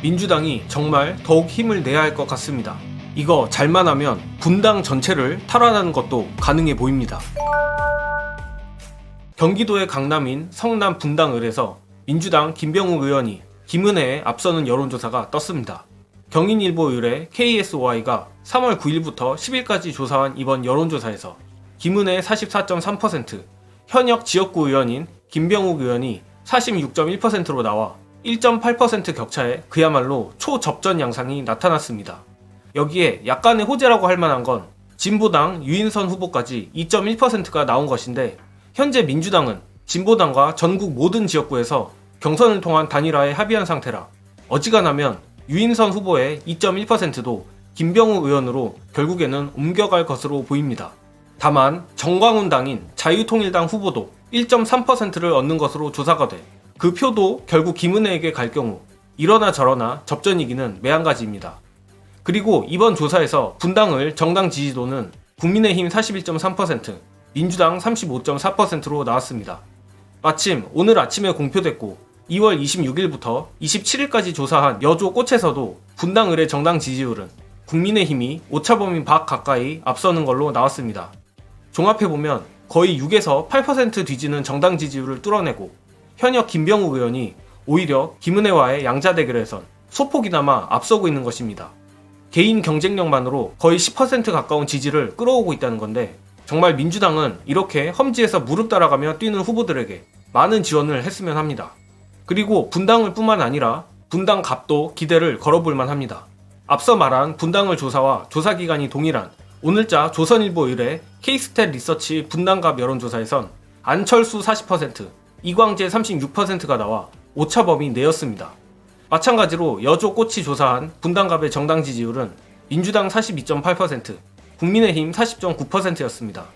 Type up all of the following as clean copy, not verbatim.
민주당이 정말 더욱 힘을 내야 할 것 같습니다. 이거 잘만 하면 분당 전체를 탈환하는 것도 가능해 보입니다. 경기도의 강남인 성남 분당을에서 민주당 김병욱 의원이 김은혜에 앞서는 여론조사가 떴습니다. 경인일보 의뢰 KSOI가 3월 9일부터 10일까지 조사한 이번 여론조사에서 김은혜 44.3%, 현역 지역구 의원인 김병욱 의원이 46.1%로 나와 1.8% 격차에 그야말로 초접전 양상이 나타났습니다. 여기에 약간의 호재라고 할 만한 건 진보당 유인선 후보까지 2.1%가 나온 것인데, 현재 민주당은 진보당과 전국 모든 지역구에서 경선을 통한 단일화에 합의한 상태라 어지간하면 유인선 후보의 2.1%도 김병욱 의원으로 결국에는 옮겨갈 것으로 보입니다. 다만 정광훈 당인 자유통일당 후보도 1.3%를 얻는 것으로 조사가 돼 그 표도 결국 김은혜에게 갈 경우 이러나 저러나 접전이기는 매한가지입니다. 그리고 이번 조사에서 분당을 정당 지지도는 국민의힘 41.3%, 민주당 35.4%로 나왔습니다. 마침 오늘 아침에 공표됐고 2월 26일부터 27일까지 조사한 여조 꽃에서도 분당을의 정당 지지율은 국민의힘이 오차범위 밖 가까이 앞서는 걸로 나왔습니다. 종합해보면 거의 6에서 8% 뒤지는 정당 지지율을 뚫어내고 현역 김병욱 의원이 오히려 김은혜와의 양자 대결에선 소폭이나마 앞서고 있는 것입니다. 개인 경쟁력만으로 거의 10% 가까운 지지를 끌어오고 있다는 건데, 정말 민주당은 이렇게 험지에서 무릎 따라가며 뛰는 후보들에게 많은 지원을 했으면 합니다. 그리고 분당을 뿐만 아니라 분당 갑도 기대를 걸어볼만 합니다. 앞서 말한 분당을 조사와 조사기간이 동일한 오늘자 조선일보 의뢰 K스탯 리서치 분당갑 여론조사에선 안철수 40%, 이광재 36%가 나와 오차범위 내였습니다. 마찬가지로 여조 꽃이 조사한 분당갑의 정당 지지율은 민주당 42.8%, 국민의힘 40.9%였습니다.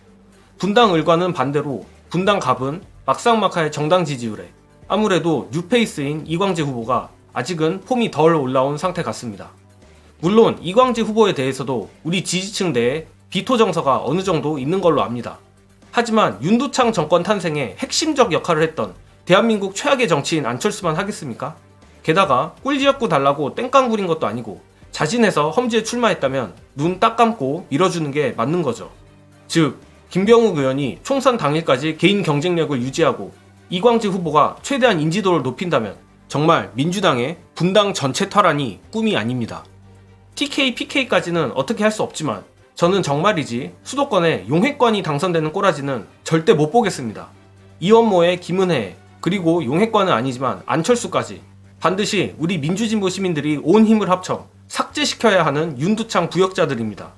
분당을과는 반대로 분당갑은 막상막하의 정당 지지율에 아무래도 뉴페이스인 이광재 후보가 아직은 폼이 덜 올라온 상태 같습니다. 물론 이광재 후보에 대해서도 우리 지지층 내에 비토 정서가 어느 정도 있는 걸로 압니다. 하지만 윤두창 정권 탄생에 핵심적 역할을 했던 대한민국 최악의 정치인 안철수만 하겠습니까? 게다가 꿀지역구 달라고 땡깡 부린 것도 아니고 자진해서 험지에 출마했다면 눈 딱 감고 밀어주는 게 맞는 거죠. 즉, 김병욱 의원이 총선 당일까지 개인 경쟁력을 유지하고 이광재 후보가 최대한 인지도를 높인다면 정말 민주당의 분당 전체 탈환이 꿈이 아닙니다. TK, PK까지는 어떻게 할 수 없지만 저는 정말이지 수도권에 용해권이 당선되는 꼬라지는 절대 못 보겠습니다. 이원모의 김은혜, 그리고 용해권은 아니지만 안철수까지 반드시 우리 민주진보 시민들이 온 힘을 합쳐 삭제시켜야 하는 윤두창 부역자들입니다.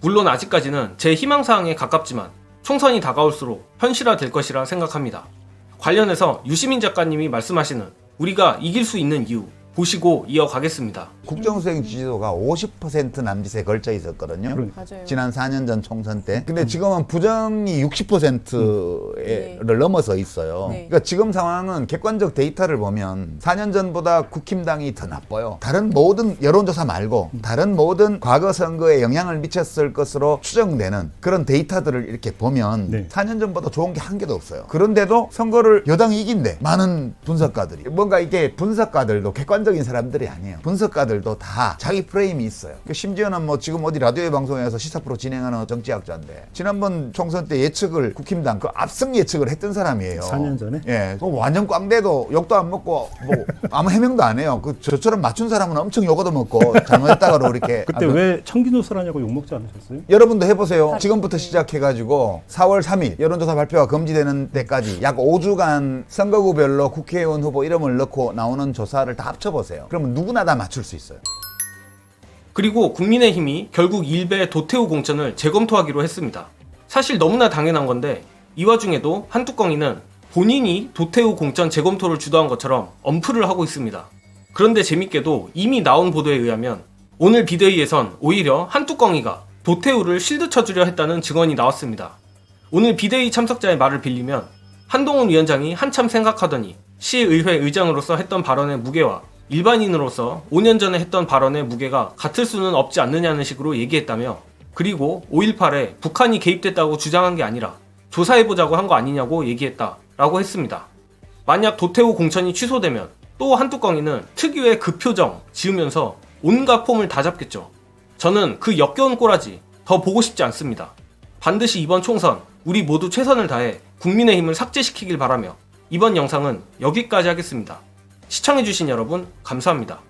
물론 아직까지는 제 희망사항에 가깝지만 총선이 다가올수록 현실화될 것이라 생각합니다. 관련해서 유시민 작가님이 말씀하시는 우리가 이길 수 있는 이유 보시고 이어가겠습니다. 국정수행 지지도가 50% 남짓에 걸쳐 있었거든요. 맞아요. 지난 4년 전 총선 때. 근데 지금은 부정이 60%를 넘어서 있어요. 네. 그러니까 지금 상황은 객관적 데이터를 보면 4년 전보다 국힘당이 더 나빠요. 다른 모든 여론조사 말고 다른 모든 과거 선거에 영향을 미쳤을 것으로 추정되는 그런 데이터들을 이렇게 보면 네. 4년 전보다 좋은 게 한 개도 없어요. 그런데도 선거를 여당이 이긴대. 많은 분석가들이. 뭔가 이게 분석가들도 객관적인 사람들이 아니에요. 분석가들도 다 자기 프레임이 있어요. 심지어는 뭐 지금 어디 라디오 방송에서 시사 프로 진행하는 정치학자인데 지난번 총선 때 예측을 국힘당 그 압승 예측을 했던 사람이에요. 4년 전에? 예. 완전 꽝대도 욕도 안 먹고 뭐 아무 해명도 안 해요. 저처럼 맞춘 사람은 엄청 욕 얻어먹고 잘못했다고 이렇게. 그때 왜 청기노사라냐고 욕먹지 않으셨어요? 여러분도 해보세요. 지금부터 시작해가지고 4월 3일 여론조사 발표가 금지되는 때까지 약 5주간 선거구별로 국회의원 후보 이름을 넣고 나오는 조사를 다 합쳐보세요. 그러면 누구나 다 맞출 수 있어요. 그리고 국민의힘이 결국 일베 도태우 공천을 재검토하기로 했습니다. 사실 너무나 당연한 건데 이 와중에도 한뚜껑이는 본인이 도태우 공천 재검토를 주도한 것처럼 엄프를 하고 있습니다. 그런데 재밌게도 이미 나온 보도에 의하면 오늘 비대위에선 오히려 한뚜껑이가 도태우를 실드 쳐주려 했다는 증언이 나왔습니다. 오늘 비대위 참석자의 말을 빌리면 한동훈 위원장이 한참 생각하더니 시의회 의장으로서 했던 발언의 무게와 일반인으로서 5년 전에 했던 발언의 무게가 같을 수는 없지 않느냐는 식으로 얘기했다며, 그리고 5.18에 북한이 개입됐다고 주장한 게 아니라 조사해보자고 한 거 아니냐고 얘기했다라고 했습니다. 만약 도태우 공천이 취소되면 또 한뚜껑이는 특유의 그 표정 지으면서 온갖 폼을 다 잡겠죠. 저는 그 역겨운 꼬라지 더 보고 싶지 않습니다. 반드시 이번 총선 우리 모두 최선을 다해 국민의힘을 삭제시키길 바라며 이번 영상은 여기까지 하겠습니다. 시청해주신 여러분 감사합니다.